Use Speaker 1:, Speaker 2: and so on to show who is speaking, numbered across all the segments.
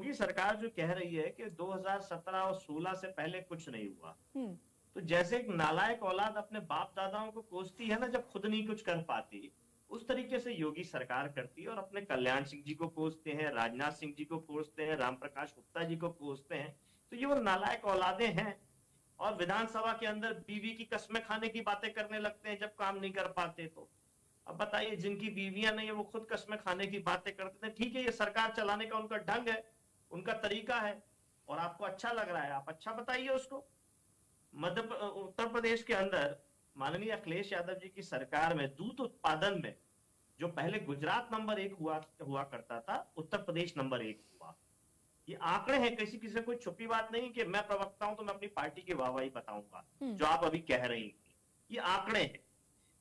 Speaker 1: योगी सरकार जो कह रही है कि 2017 और 16 से पहले कुछ नहीं हुआ,
Speaker 2: हम्म।
Speaker 1: तो जैसे एक नालायक औलाद अपने बाप दादाओं को कोसती है ना जब खुद नहीं कुछ कर पाती, उस तरीके से योगी सरकार करती है और अपने कल्याण सिंह जी को कोसते हैं, राजनाथ सिंह जी को कोसते हैं, रामप्रकाश गुप्ता जी को कोसते हैं। तो ये वो नालायक औलादे हैं। और विधानसभा के अंदर बीवी की कस्में खाने की बातें करने लगते हैं जब काम नहीं कर पाते तो। अब बताइए, जिनकी बीवियां नहीं है वो खुद कस्में खाने की बातें करते थे। ठीक है, ये सरकार चलाने का उनका ढंग है, उनका तरीका है, और आपको अच्छा लग रहा है, आप अच्छा बताइए उसको। उत्तर प्रदेश के अंदर माननीय अखिलेश यादव जी की सरकार में दूध उत्पादन में जो पहले गुजरात नंबर 1 हुआ हुआ करता था, उत्तर प्रदेश नंबर 1 हुआ। ये आंकड़े हैं, किसी किसी से कोई छुपी बात नहीं कि मैं प्रवक्ता हूं तो मैं अपनी पार्टी की वाहवाही बताऊंगा जो आप अभी कह रही थी। ये आंकड़े हैं।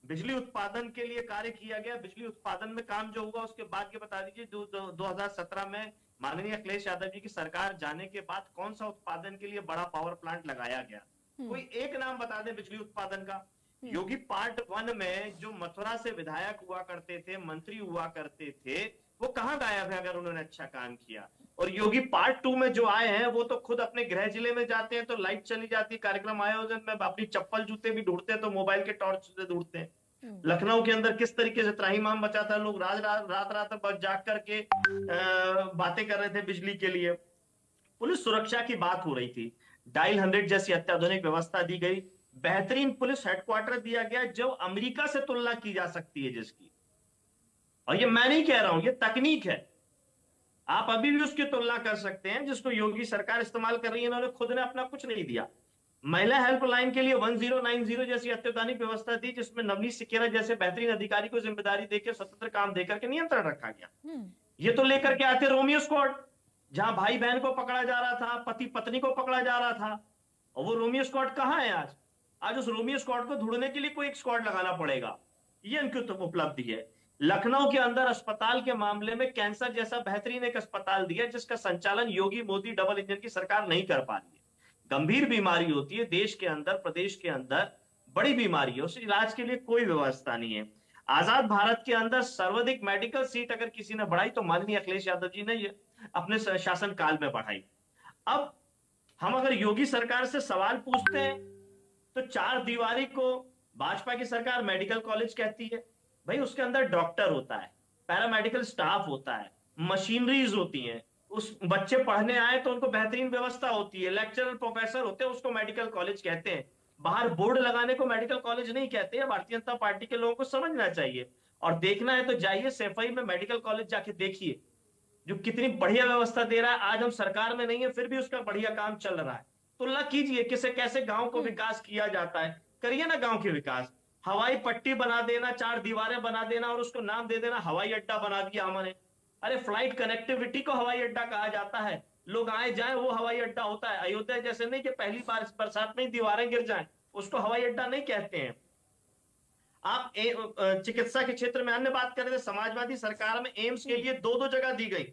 Speaker 1: बिजली उत्पादन के लिए कार्य किया गया, बिजली उत्पादन में काम जो हुआ उसके बाद ये बता दीजिए 2017 में माननीय अखिलेश यादव जी की सरकार जाने के बाद कौन सा उत्पादन के लिए बड़ा पावर प्लांट लगाया गया। कोई एक नाम बता दे बिजली उत्पादन का। योगी पार्ट 1 में जो मथुरा से विधायक हुआ करते थे, मंत्री हुआ करते थे, वो कहां गायब है अगर उन्होंने अच्छा काम किया। और योगी पार्ट 2 में जो आए हैं वो तो खुद अपने गृह जिले में जाते हैं तो लाइट चली जाती है, कार्यक्रम आयोजन में अपनी चप्पल जूते भी ढूंढते हैं तो मोबाइल के टॉर्च से ढूंढते हैं। लखनऊ के अंदर किस तरीके से त्राहिमाम मचा था, लोग रात भर जाग करके बातें कर रहे थे बिजली के लिए। पुलिस सुरक्षा की बात हो रही थी, डायल 100 जैसी अत्याधुनिक व्यवस्था दी गई, बेहतरीन पुलिस हेडक्वार्टर दिया गया जो अमेरिका से तुलना की जा सकती है जिसकी। और ये मैं नहीं कह रहा हूं, ये तकनीक है, आप अभी भी उसकी तुलना कर सकते हैं जिसको योगी सरकार इस्तेमाल कर रही है। इन्होंने खुद ने अपना कुछ नहीं दिया। महिला हेल्पलाइन के लिए 1090 जैसी अत्याधुनिक व्यवस्था दी जिसमें नवनीत सिकेरा जैसे बेहतरीन अधिकारी को जिम्मेदारी देकर स्वतंत्र काम देकर के नियंत्रण रखा गया। ये तो लेकर के आते रोमियो स्क्वाड, जहां भाई बहन को पकड़ा जा रहा था, पति पत्नी को पकड़ा जा रहा था, और वो रोमियो स्क्वाड कहां है आज। आज उस रोमियो स्क्वाड को ढूंढने के लिए कोई एक स्क्वाड लगाना पड़ेगा। ये इनकी तो उपलब्धि है। लखनऊ के अंदर अस्पताल के मामले में कैंसर जैसा बेहतरीन एक अस्पताल दिया जिसका संचालन योगी मोदी डबल इंजन की सरकार नहीं कर पा रही है। गंभीर बीमारी होती है देश के अंदर, प्रदेश के अंदर बड़ी बीमारी है, उस इलाज के लिए कोई व्यवस्था नहीं है। आजाद भारत के अंदर सर्वाधिक मेडिकल सीट अगर किसी ने बढ़ाई तो माननीय अखिलेश यादव जी ने अपने शासन काल में बढ़ाई। अब हम अगर योगी सरकार से सवाल पूछते हैं तो चार दीवारी को भाजपा की सरकार मेडिकल कॉलेज कहती है। भाई उसके अंदर डॉक्टर होता है, पैरामेडिकल स्टाफ होता है, मशीनरीज होती हैं, उस बच्चे पढ़ने आए तो उनको बेहतरीन व्यवस्था होती है, लेक्चरर प्रोफेसर होते हैं, उसको मेडिकल कॉलेज कहते हैं। बाहर बोर्ड लगाने को मेडिकल कॉलेज नहीं कहते हैं। भारतीय जनता पार्टी के लोगों को समझना चाहिए, और देखना है तो जाइए सैफई में मेडिकल कॉलेज जाके देखिए जो कितनी बढ़िया व्यवस्था दे रहा है। आज हम सरकार में नहीं है फिर भी उसका बढ़िया काम चल रहा है। तुलना कीजिए किसे कैसे गांव को विकास किया जाता है, करिए ना गांव के विकास। हवाई पट्टी बना देना, चार दीवारें बना देना और उसको नाम दे देना हवाई अड्डा बना दिया हमने। अरे फ्लाइट कनेक्टिविटी को हवाई अड्डा कहा जाता है, लोग आए जाए वो हवाई अड्डा होता है। अयोध्या जैसे नहीं कि पहली बार बरसात में ही दीवारें गिर जाएं, उसको हवाई अड्डा नहीं कहते हैं। आप चिकित्सा के क्षेत्र में अन्य बात कर रहे थे, समाजवादी सरकार में एम्स के लिए दो दो जगह दी गई,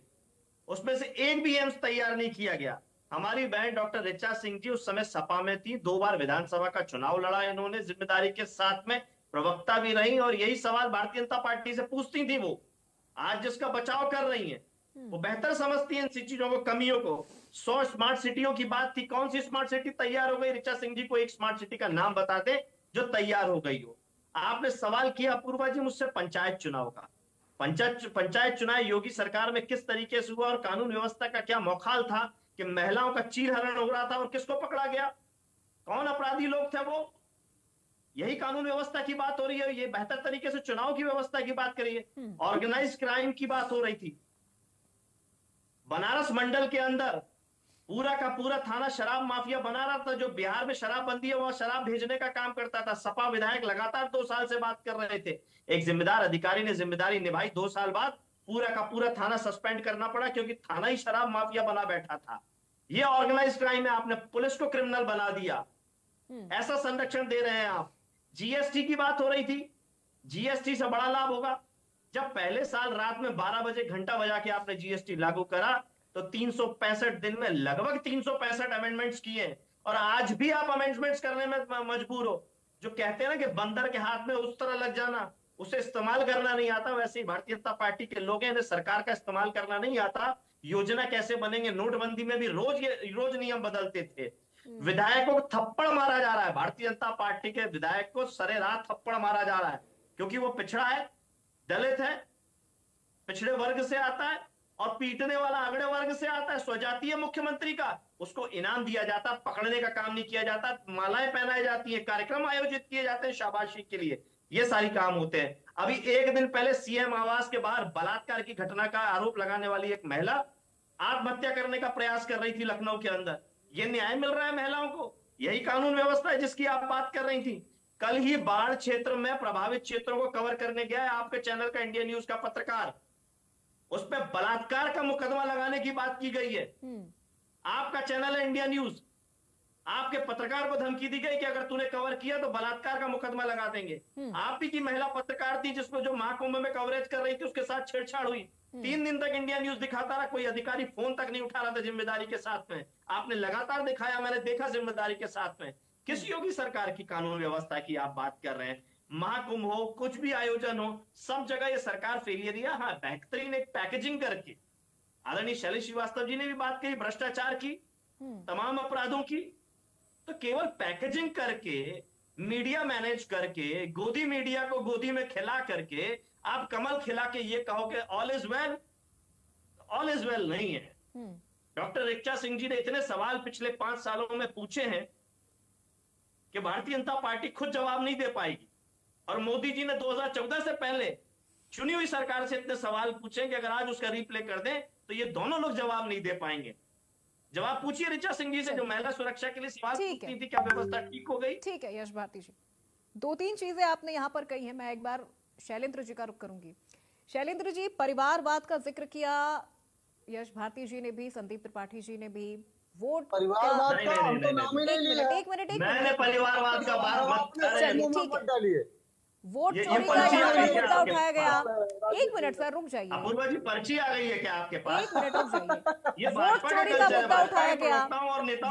Speaker 1: उसमें से एक भी एम्स तैयार नहीं किया गया। हमारी बहन डॉक्टर ऋचा सिंह जी उस समय सपा में थी, 2 बार विधानसभा का चुनाव लड़ा इन्होंने जिम्मेदारी के साथ में, प्रवक्ता भी रही, और यही सवाल भारतीय जनता पार्टी से पूछती थी वो। आज जिसका बचाव कर रही है वो बेहतर समझती है इन चीजों को, कमियों को। 100 स्मार्ट सिटियों की बात थी, कौन सी स्मार्ट सिटी तैयार हो गई। ऋचा सिंह जी को एक स्मार्ट सिटी का नाम बता दे जो तैयार हो गई हो। आपने सवाल किया अपूर्वा जी मुझसे पंचायत चुनाव का। पंचायत चुनाव योगी सरकार में किस तरीके से हुआ और कानून व्यवस्था का क्या मौखाल था कि महिलाओं का चीरहरण हो रहा था और किसको पकड़ा गया, कौन अपराधी लोग थे वो। यही कानून व्यवस्था की बात हो रही है, ये बेहतर तरीके से चुनाव की व्यवस्था की बात करिए। ऑर्गेनाइज क्राइम की बात हो रही थी। बनारस मंडल के अंदर पूरा का पूरा थाना शराब माफिया बना रहा था। जो बिहार में शराबबंदी है वहां शराब भेजने का काम करता था। सपा विधायक लगातार 2 साल से बात कर रहे थे। एक जिम्मेदार अधिकारी ने जिम्मेदारी निभाई, 2 साल बाद पूरा का पूरा थाना सस्पेंड करना पड़ा क्योंकि थाना ही शराब माफिया बना बैठा था। ये ऑर्गेनाइज क्राइम है, आपने पुलिस को क्रिमिनल बना दिया। ऐसा संरक्षण दे रहे हैं आप। जीएसटी की बात हो रही थी, जीएसटी से बड़ा लाभ होगा। जब पहले साल रात में 12 बजे घंटा बजा के आपने जीएसटी लागू करा तो 365 दिन में लगभग 365 अमेंडमेंट्स किए, और आज भी आप अमेंडमेंट्स करने में मजबूर हो। जो कहते हैं ना कि बंदर के हाथ में उस तरह लग जाना, उसे इस्तेमाल करना नहीं आता, वैसे ही भारतीय जनता पार्टी के लोग हैं, इन्हें सरकार का इस्तेमाल करना नहीं आता। योजना कैसे बनेंगे, नोटबंदी में भी रोज नियम बदलते थे। विधायकों को थप्पड़ मारा जा रहा है, भारतीय जनता पार्टी के विधायक को सरेराह थप्पड़ मारा जा रहा है, क्योंकि वो पिछड़ा है, दलित है, पिछड़े वर्ग से आता है, और पीटने वाला अगड़े वर्ग से आता है, स्वजातीय मुख्यमंत्री का, उसको इनाम दिया जाता, पकड़ने का काम नहीं किया जाता, मालाएं पहनाई जाती है, कार्यक्रम आयोजित किए जाते हैं शाबाशी के लिए, ये सारी काम होते हैं। अभी एक दिन पहले सीएम आवास के बाहर बलात्कार की घटना का आरोप लगाने वाली एक महिला आत्महत्या करने का प्रयास कर रही थी लखनऊ के अंदर। ये न्याय मिल रहा है महिलाओं को? यही कानून व्यवस्था है जिसकी आप बात कर रही थी? कल ही बाढ़ क्षेत्र में प्रभावित क्षेत्रों को कवर करने गया है आपके चैनल का इंडिया न्यूज का पत्रकार, उस पर बलात्कार का मुकदमा लगाने की बात की गई है। आपका चैनल है इंडिया न्यूज, आपके पत्रकार को धमकी दी गई कि अगर तूने कवर किया तो बलात्कार का मुकदमा लगा देंगे। आप ही की महिला पत्रकार थी जिसको जो महाकुंभ में कवरेज कर रही थी उसके साथ छेड़छाड़ हुई। 3 दिन तक इंडिया न्यूज दिखाता रहा, कोई अधिकारी फोन तक नहीं उठा रहा था जिम्मेदारी के साथ में। आपने लगातार दिखाया, मैंने देखा जिम्मेदारी के साथ में। किस योगी सरकार की कानून व्यवस्था की आप बात कर रहे हैं? महाकुंभ हो, कुछ भी आयोजन हो, सब जगह ये सरकार फेलियर है। हाँ, बेहतरीन एक पैकेजिंग करके, आदरणीय शैलेश श्रीवास्तव जी ने भी बात कही भ्रष्टाचार की, तमाम अपराधों की, तो केवल पैकेजिंग करके, मीडिया मैनेज करके, गोदी मीडिया को गोदी में खिला करके आप कमल खिला के ये कहो कि all is well, all is well नहीं है। डॉक्टर ऋचा सिंह जी ने इतने सवाल पिछले 5 सालों में पूछे हैं कि भारतीय जनता पार्टी खुद जवाब नहीं दे पाएगी, और मोदी जी ने 2014 से पहले चुनी हुई सरकार से इतने सवाल पूछे कि अगर आज उसका रिप्ले कर दें तो ये दोनों लोग जवाब नहीं दे पाएंगे। जवाब पूछिए ऋचा सिंह जी से, जो महिला सुरक्षा के लिए सवाल पूछती थी, क्या व्यवस्था ठीक हो गई?
Speaker 2: ठीक है यश भारती जी, 2-3 चीजें आपने यहाँ पर कही है। मैं एक बार शैलेंद्र जी का रुख करूंगी। शैलेंद्र जी, परिवारवाद का जिक्र किया यश भारती जी ने भी, संदीप त्रिपाठी जी ने भी। वोट
Speaker 3: परिवारवाद का हम तो नाम ही नहीं लिया।
Speaker 2: एक मिनट
Speaker 1: मैंने परिवारवाद का बात
Speaker 2: मत डालिए। वोट चोरी का यहाँ पर मुद्दा उठाया गया। एक मिनट सर, रुक जाइए।
Speaker 1: अपूर्वा जी, पर्ची आ गई है क्या आपके पास?
Speaker 2: एक मिनट रुक जाइए। वोट चोरी का मुद्दा उठाया गया,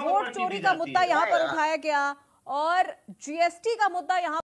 Speaker 2: वोट चोरी का मुद्दा यहाँ पर उठाया गया, और जीएसटी का मुद्दा यहाँ